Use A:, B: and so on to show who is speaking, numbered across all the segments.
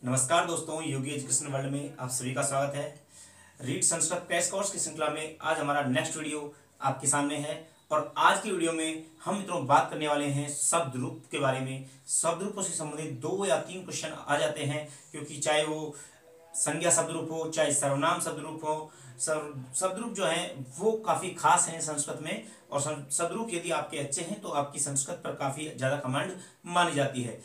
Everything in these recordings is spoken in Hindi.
A: नमस्कार दोस्तों, योगी एजुकेशन वर्ल्ड में आप सभी का स्वागत है। रीड संस्कृत क्रैश कोर्स की श्रृंखला में आज हमारा नेक्स्ट वीडियो आपके सामने है। और आज की वीडियो में हम मित्रों बात करने वाले हैं शब्द रूप के बारे में। शब्द रूपों से संबंधित 2 या 3 क्वेश्चन आ जाते हैं, क्योंकि चाहे वो संज्ञा शब्द रूप हो, चाहे सर्वनाम शब्द रूप हो, शब्द रूप जो है वो काफ़ी खास हैं संस्कृत में। और शब्द रूप यदि आपके अच्छे हैं तो आपकी संस्कृत पर काफ़ी ज़्यादा कमांड मानी जाती है।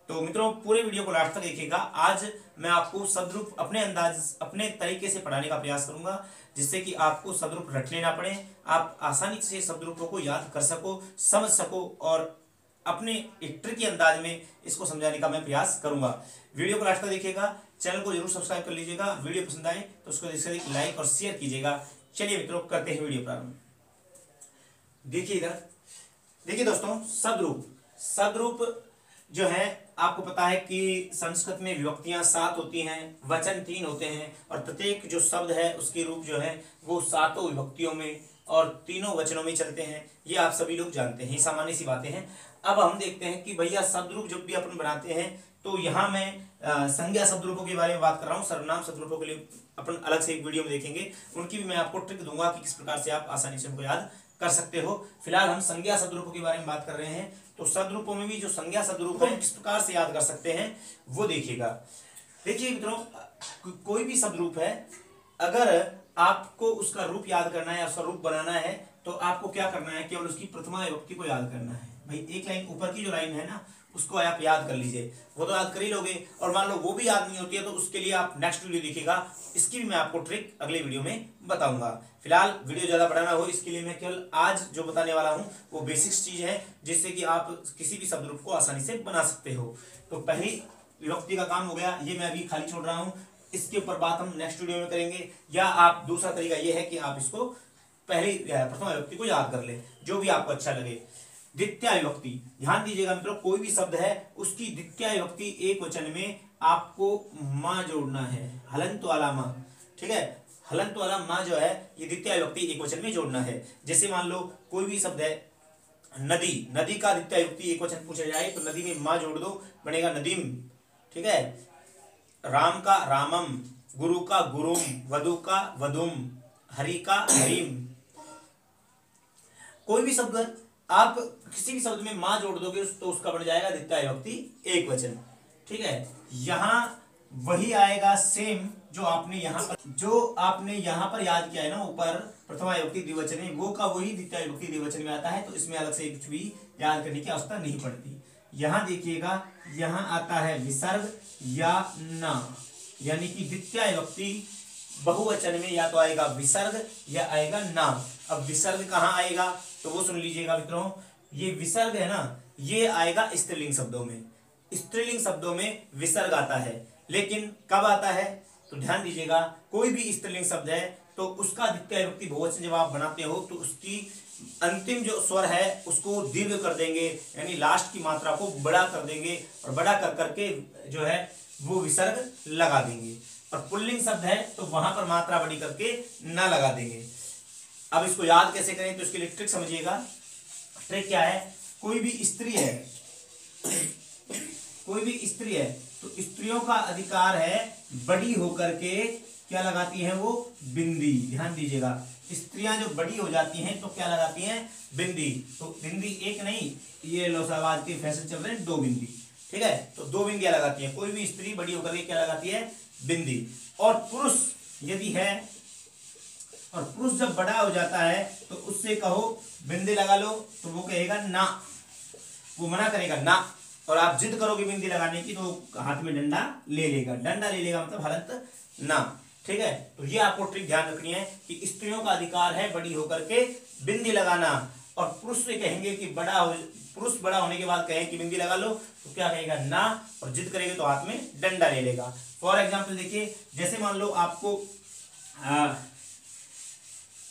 A: तो मित्रों पूरे वीडियो को लास्ट तक देखिएगा। आज मैं आपको शब्द रूप अपने अंदाज अपने तरीके से पढ़ाने का प्रयास करूंगा, जिससे कि आपको शब्द रूप रटने ना पड़े, आप आसानी से शब्द रूपों को याद कर सको, समझ सको और अपने एक ट्रिकी अंदाज में इसको समझाने का मैं प्रयास करूंगा। वीडियो को लास्ट तक देखिएगा, चैनल को जरूर सब्सक्राइब कर लीजिएगा। वीडियो पसंद आए तो उसको लाइक और शेयर कीजिएगा। चलिए मित्रों करते हैं वीडियो प्रारंभ। देखिए इधर, देखिए दोस्तों, शब्द रूप जो है आपको पता है कि संस्कृत में विभक्तियां 7 होती हैं, वचन 3 होते हैं और प्रत्येक जो शब्द है उसके रूप जो है वो 7 विभक्तियों में और 3 वचनों में चलते हैं। ये आप सभी लोग जानते हैं, ये सामान्य सी बातें हैं। अब हम देखते हैं कि भैया शब्द रूप जब भी अपन बनाते हैं तो यहाँ मैं संज्ञा शब्द रूपों के बारे में बात कर रहा हूँ। सर्वनाम शब्द रूपों के लिए अपन अलग से एक वीडियो में देखेंगे, उनकी भी मैं आपको ट्रिक दूंगा कि किस प्रकार से आप आसानी से उनको याद कर सकते हो। फिलहाल हम संज्ञा शब्द रूपों के बारे में बात कर रहे हैं। तो शब्द रूपों में भी जो संज्ञा शब्द रूप है किस प्रकार से याद कर सकते हैं वो देखिएगा। देखिए मित्रों, कोई भी शब्द रूप है, अगर आपको उसका रूप याद करना है, उसका रूप बनाना है, तो आपको क्या करना है, केवल उसकी प्रथमा विभक्ति को याद करना है। भाई एक लाइन ऊपर की जो लाइन है ना, उसको आप याद कर लीजिए, वो तो याद कर ही लोगे। और मान लो वो भी याद नहीं होती है तो उसके लिए आप नेक्स्ट वीडियो देखिएगा, इसकी भी मैं आपको ट्रिक अगले वीडियो में बताऊंगा। फिलहाल वीडियो ज्यादा बड़ा ना हो, इसके लिए मैं केवल आज जो बताने वाला हूं वो बेसिक्स चीज है, जिससे कि आप किसी भी शब्द रूप को आसानी से बना सकते हो। तो पहली विभक्ति का काम हो गया, ये मैं अभी खाली छोड़ रहा हूं, इसके ऊपर बात हम नेक्स्ट वीडियो में करेंगे। या आप दूसरा तरीका ये है कि आप इसको पहली प्रथमा विभक्ति को याद कर ले, जो भी आपको अच्छा लगे। द्वितीय विभक्ति, ध्यान दीजिएगा मित्रों, कोई भी शब्द है उसकी द्वितीय विभक्ति एक वचन में आपको मां जोड़ना है, हलंत वाला मां। ठीक है, हलंत वाला मां जो है ये द्वितीय विभक्ति एक वचन में जोड़ना है। जैसे मान लो कोई भी शब्द है नदी, नदी का द्वितीय विभक्ति एक वचन पूछा जाए तो नदी में मां जोड़ दो, बनेगा नदीम। ठीक है, राम का रामम, गुरु का गुरुम, वधु का वधुम, हरि का हरिम। कोई भी शब्द आप किसी भी शब्द में मां जोड़ दोगे तो उसका बन जाएगा द्वितीय विभक्ति एक वचन। ठीक है, यहां वही आएगा सेम जो आपने यहां पर याद किया है ना, ऊपर प्रथमा विभक्ति द्विवचन है, वो का वही द्वितीय विभक्ति द्विवचन में आता है। तो इसमें अलग से कुछ भी याद करने की आवश्यकता नहीं पड़ती। यहां देखिएगा, यहां आता है विसर्ग या ना, यानी कि द्वितीय विभक्ति बहुवचन में या तो आएगा विसर्ग या आएगा ना। अब विसर्ग कहाँ आएगा तो वो सुन लीजिएगा मित्रों, ये विसर्ग है ना, ये आएगा स्त्रीलिंग शब्दों में। स्त्रीलिंग शब्दों में विसर्ग आता है, लेकिन कब आता है तो ध्यान दीजिएगा, कोई भी स्त्रीलिंग शब्द है तो उसका द्वितीय विभक्ति बहुवचन जब आप बनाते हो तो उसकी अंतिम जो स्वर है उसको दीर्घ कर देंगे, यानी लास्ट की मात्रा को बड़ा कर देंगे और बड़ा कर करके जो है वो विसर्ग लगा देंगे। और पुल्लिंग शब्द है तो वहां पर मात्रा बड़ी करके ना लगा देंगे। अब इसको याद कैसे करें तो इसके लिए ट्रिक समझिएगा। ट्रिक क्या है, कोई भी स्त्री है तो स्त्रियों का अधिकार है बड़ी होकर के क्या लगाती हैं वो बिंदी। ध्यान दीजिएगा, स्त्रियां जो बड़ी हो जाती हैं तो क्या लगाती हैं बिंदी। तो बिंदी एक नहीं, ये लो साहब आज के फैशन चल रहे हैं 2 बिंदी। ठीक है, तो 2 बिंदियां लगाती है कोई भी स्त्री बड़ी होकर के, क्या लगाती है बिंदी। और पुरुष यदि है, और पुरुष जब बड़ा हो जाता है तो उससे कहो बिंदी लगा लो तो वो कहेगा ना, वो मना करेगा ना। और आप जिद करोगे बिंदी लगाने की तो हाथ में डंडा ले लेगा, डंडा ले लेगा मतलब हलंत ना। ठीक है, तो ये आपको ट्रिक ध्यान रखनी है कि स्त्रियों का अधिकार है बड़ी होकर के बिंदी लगाना। और पुरुष से कहेंगे कि पुरुष बड़ा होने के बाद कहें कि बिंदी लगा लो तो क्या कहेगा ना, और जिद करेंगे तो हाथ में डंडा ले लेगा। फॉर एग्जाम्पल देखिए, जैसे मान लो आपको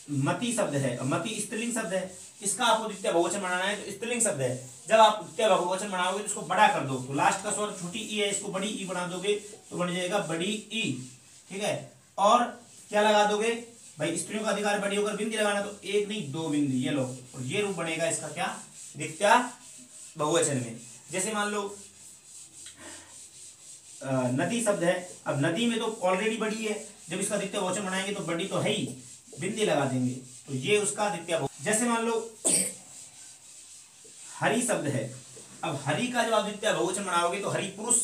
A: मति शब्द है, मति स्त्रीलिंग शब्द है, इसका आपको द्वितीय बहुवचन बनाना है तो स्त्रीलिंग शब्द है, जब आप द्वितीय बहुवचन बनाओगे तो इसको बड़ा कर दो, तो लास्ट का स्वर छोटी ई है, इसको बड़ी ई बना दोगे तो बन जाएगा बड़ी ई। ठीक है, और क्या लगा दोगे भाई, स्त्रियों का अधिकार बड़ी होकर बिंदी लगाना, तो एक नहीं 2 बिंदी, ये लो, और ये रूप बनेगा इसका क्या द्वितीय बहुवचन में। जैसे मान लो नदी शब्द है। अब नदी में तो ऑलरेडी बड़ी है, जब इसका द्वितीय बहुवचन बनाएंगे तो बड़ी तो है ही, बिंदी लगा देंगे, तो ये उसका द्वितीय बहुवचन। जैसे मान लो हरि शब्द है, अब हरि का जब आप द्वितीय बहुवचन बनाओगे तो हरि पुरुष,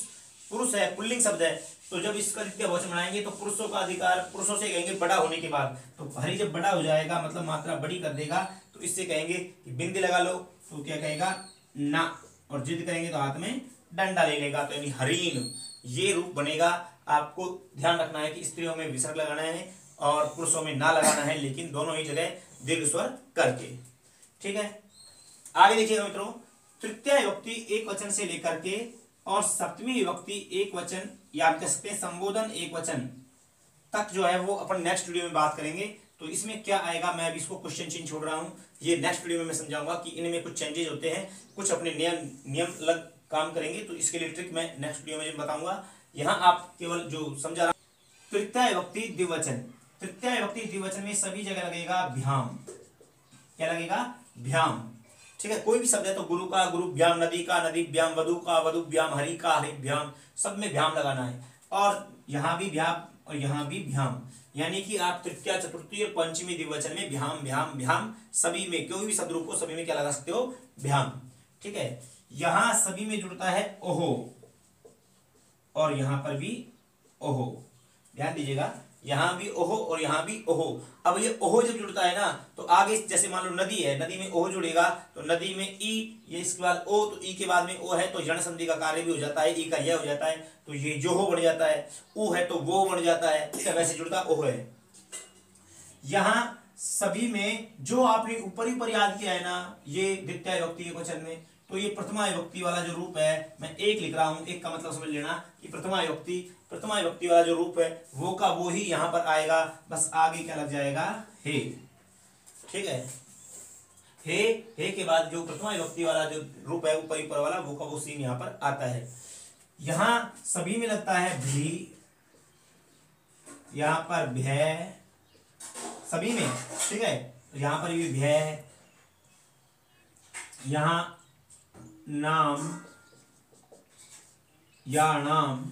A: पुरुष है, पुल्लिंग शब्द है, तो जब इसका द्वितीय बहुवचन बनाएंगे तो पुरुषों का अधिकार, पुरुषों से कहेंगे बड़ा होने के बाद, तो हरि जब बड़ा हो जाएगा मतलब मात्रा बड़ी कर देगा, तो इससे कहेंगे कि बिंदी लगा लो, तो क्या कहेगा ना, और जिद करेंगे तो हाथ में डंडा ले लेगा, तो यानी हरीन, ये रूप बनेगा। आपको ध्यान रखना है कि स्त्रियों में विसर्ग लगाना है और पुरुषों में ना लगाना है, लेकिन दोनों ही जगह दीर्घ स्वर करके। ठीक है, आगे देखिएगा मित्रों, तृतीय विभक्ति एक वचन से लेकर के और सप्तमी विभक्ति एक वचन या आप कह सकते हैं संबोधन एक वचन तक जो है वो अपन नेक्स्ट वीडियो में बात करेंगे। तो इसमें क्या आएगा, मैं अभी इसको क्वेश्चन चिन्ह छोड़ रहा हूं, ये नेक्स्ट वीडियो में मैं समझाऊंगा कि इनमें कुछ चेंजेस होते हैं, कुछ अपने नियम अलग काम करेंगे, तो इसके लिए ट्रिक मैं नेक्स्ट वीडियो में बताऊंगा। यहाँ आप केवल जो समझा रहा, तृतीय विभक्ति द्विवचन, तृतीय विभक्ति द्विवचन में सभी जगह लगेगा भ्याम, क्या लगेगा भ्याम। ठीक है, कोई भी शब्द है तो गुरु का गुरुभ्याम, नदी का नदीभ्याम, वधु का वधुभ्याम, हरि का हरिभ्याम, सब में भ्याम लगाना है, और यहाँ भी भ्याम और यहाँ भी भ्याम, यानी कि आप तृतीय चतुर्थी और पंचमी द्विवचन में भ्याम भ्याम भ्याम, सभी में कोई भी शब्द रूप को सभी में क्या लगा सकते हो भ्याम। ठीक है, यहां सभी में जुड़ता है ओहो, और यहां पर भी ओहो, ध्यान दीजिएगा, यहां भी ओहो और यहां भी ओहो। अब ये ओहो जब जुड़ता है ना, तो आगे जैसे मान लो नदी है, नदी में ओहो जुड़ेगा तो नदी में ई, ये इसके बाद ओ, तो ई के बाद में ओ है तो जन संधि का कार्य भी हो जाता है, ई का यह हो जाता है, तो ये जो हो बन जाता है, ऊ है तो वो बन जाता है, ठीक है, वैसे जुड़ता ओहो है। यहां सभी में जो आपने ऊपर याद किया है ना, ये द्वितीय विभक्ति एकवचन में, तो ये प्रथमा विभक्ति वाला जो रूप है, मैं एक लिख रहा हूं, एक का मतलब समझ लेना कि प्रथमा विभक्ति वाला जो रूप है वो का वो ही यहां पर आएगा, बस आगे क्या लग जाएगा हे। ठीक है, हे के बाद जो प्रथमा विभक्ति वाला जो रूप है ऊपर वाला, वो का वो सीन यहां पर आता है। यहां सभी में लगता है भी, यहां पर भय, सभी में, ठीक है, यहां पर भी भय, यहां नाम या नाम,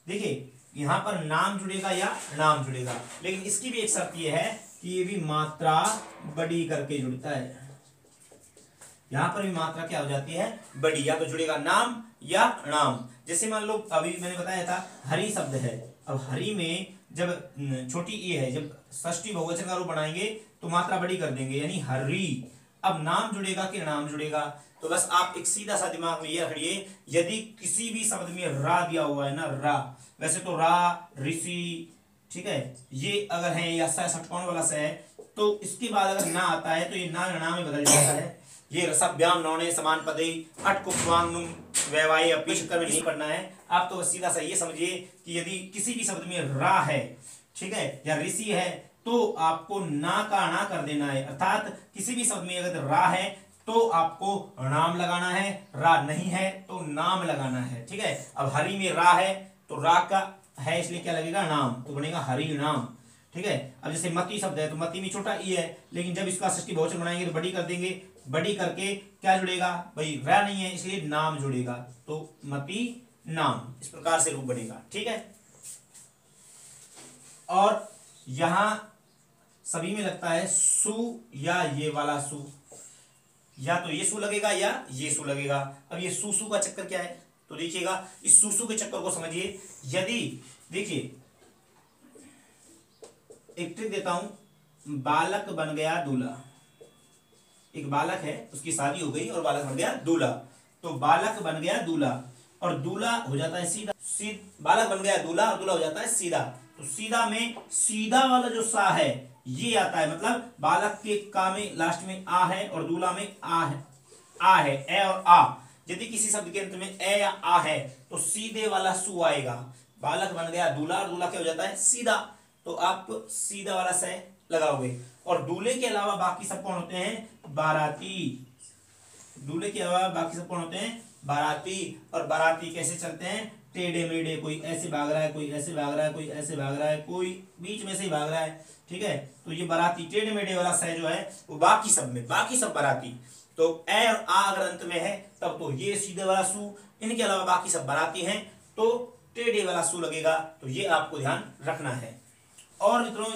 A: देखिए यहां पर नाम जुड़ेगा या नाम जुड़ेगा, लेकिन इसकी भी एक शर्त यह है कि ये भी मात्रा बड़ी करके जुड़ता है, यहां पर भी मात्रा क्या हो जाती है बड़ी, या तो जुड़ेगा नाम या नाम। जैसे मान लो अभी मैंने बताया था हरि शब्द है, अब हरि में जब छोटी ई है, जब षष्ठी बहुवचन का रूप बनाएंगे तो मात्रा बड़ी कर देंगे, यानी हरि। अब नाम जुड़ेगा कि नाम जुड़ेगा, तो बस आप एक सीधा सा दिमाग में ये रखिए, यदि किसी भी शब्द में रा दिया हुआ है ना, रा, वैसे तो रा, ऋषि, ठीक है, ये अगर है या षटकोण वाला स है, तो इसके बाद अगर ना आता है तो ये ना में बदल जाता है। ये रसभ्याम नौने समान पदे अट कुप्वांगनुम वैवाय अपीश कर नहीं पढ़ना है, आप तो बस सीधा सा ये समझिए कि यदि किसी भी शब्द में रा है, ठीक है, या ऋषि है, तो आपको ना का ना कर देना है, अर्थात किसी भी शब्द में अगर रा है तो आपको नाम लगाना है, रा नहीं है तो नाम लगाना है। ठीक है, अब हरि में रा है तो रा का है इसलिए क्या लगेगा नाम, तो बनेगा हरि नाम। ठीक है, अब जैसे मति शब्द है तो मति में छोटा ई है, लेकिन जब इसका षष्ठी बहुवचन बनाएंगे तो बड़ी कर देंगे, बड़ी करके क्या जुड़ेगा भाई, रा नहीं है इसलिए नाम जुड़ेगा, तो मति नाम, इस प्रकार से रूप बनेगा। ठीक है, और यहां सभी में लगता है सु या ये वाला सु, या तो ये सु लगेगा या ये सु लगेगा। अब ये सु का चक्कर क्या है, तो देखिएगा इस सु के चक्कर को समझिए। यदि देखिए एक ट्रिक देता हूं, बालक बन गया दूल्हा, एक बालक है उसकी शादी हो गई और बालक बन गया दूल्हा, तो बालक बन गया दूल्हा और दूल्हा हो जाता है सीधा, बालक बन गया दूल्हा और दूल्हा हो जाता है सीधा, तो सीधा में सीधा वाला जो सा है ये आता है, मतलब बालक के का में लास्ट में आ है और दूल्हा में आ है, ए और आ। यदि किसी शब्द के अंत में ए या आ है तो सीधे वाला सु आएगा, बालक बन गया दूल्हा और दूल्हा क्या हो जाता है सीधा, तो आप सीधा वाला से लगाओगे। और दूल्हे के अलावा बाकी सब कौन होते हैं बाराती, दूल्हे के अलावा बाकी सब कौन होते हैं बाराती, और बाराती कैसे चलते हैं टेढ़े मेढ़े, कोई ऐसे भाग रहा है, कोई ऐसे भाग रहा है, कोई ऐसे भाग रहा है, कोई बीच में से ही भाग रहा है। ठीक है, तो ये बाराती टेढ़े मेढ़े वाला सह जो है वो बाकी सब में, बाकी सब बाराती, तो ए और आ अगर अंत में है तब तो ये सीधे वाला सु, इनके अलावा बाकी सब बनाती हैं तो टेढ़े वाला सु लगेगा। तो ये आपको ध्यान रखना है। और मित्रों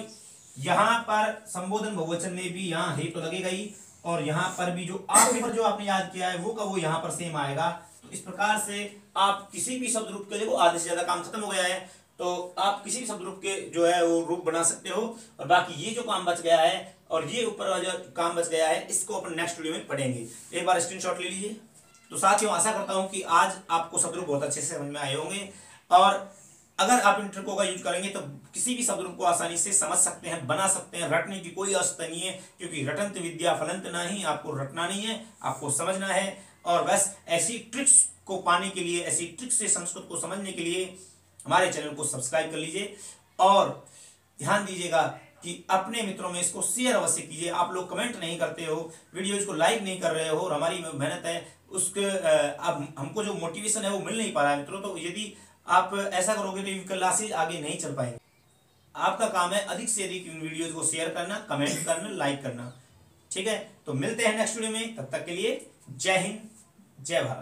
A: यहां पर संबोधन बहुवचन में भी यहाँ हे तो लगेगा ही, और यहाँ पर भी जो आखिरी पर जो आपने याद किया है वो का वो यहाँ पर सेम आएगा। तो इस प्रकार से आप किसी भी शब्द रूप के, देखो आधे से ज्यादा काम खत्म हो गया है, तो आप किसी भी शब्द रूप के जो है वो रूप बना सकते हो। और बाकी ये जो काम बच गया है और ये ऊपर वाला जो काम बच गया है इसको अपन नेक्स्ट वीडियो में पढ़ेंगे। एक बार स्क्रीनशॉट ले लीजिए। तो साथियों आशा करता हूं कि आज आपको शब्द रूप बहुत अच्छे से समझ में आए होंगे, और अगर आप इन ट्रिकों का यूज करेंगे तो किसी भी शब्द रूप को आसानी से समझ सकते हैं, बना सकते हैं। रटने की कोई आवश्यकता नहीं है, क्योंकि रटंत विद्या फलंत नहीं, आपको रटना नहीं है, आपको समझना है। और बस ऐसी ट्रिक्स को पाने के लिए, ऐसी ट्रिक्स से संस्कृत को समझने के लिए हमारे चैनल को सब्सक्राइब कर लीजिए, और ध्यान दीजिएगा कि अपने मित्रों में इसको शेयर अवश्य कीजिए। आप लोग कमेंट नहीं करते हो, वीडियोज को लाइक नहीं कर रहे हो, और हमारी मेहनत है उसके अब हमको जो मोटिवेशन है वो मिल नहीं पा रहा है मित्रों। तो यदि आप ऐसा करोगे तो ये क्लासेज आगे नहीं चल पाएंगे। आपका काम है अधिक से अधिक इन वीडियोज को शेयर करना, कमेंट करना, लाइक करना। ठीक है, तो मिलते हैं नेक्स्ट वीडियो में, तब तक के लिए जय हिंद, जय भारत।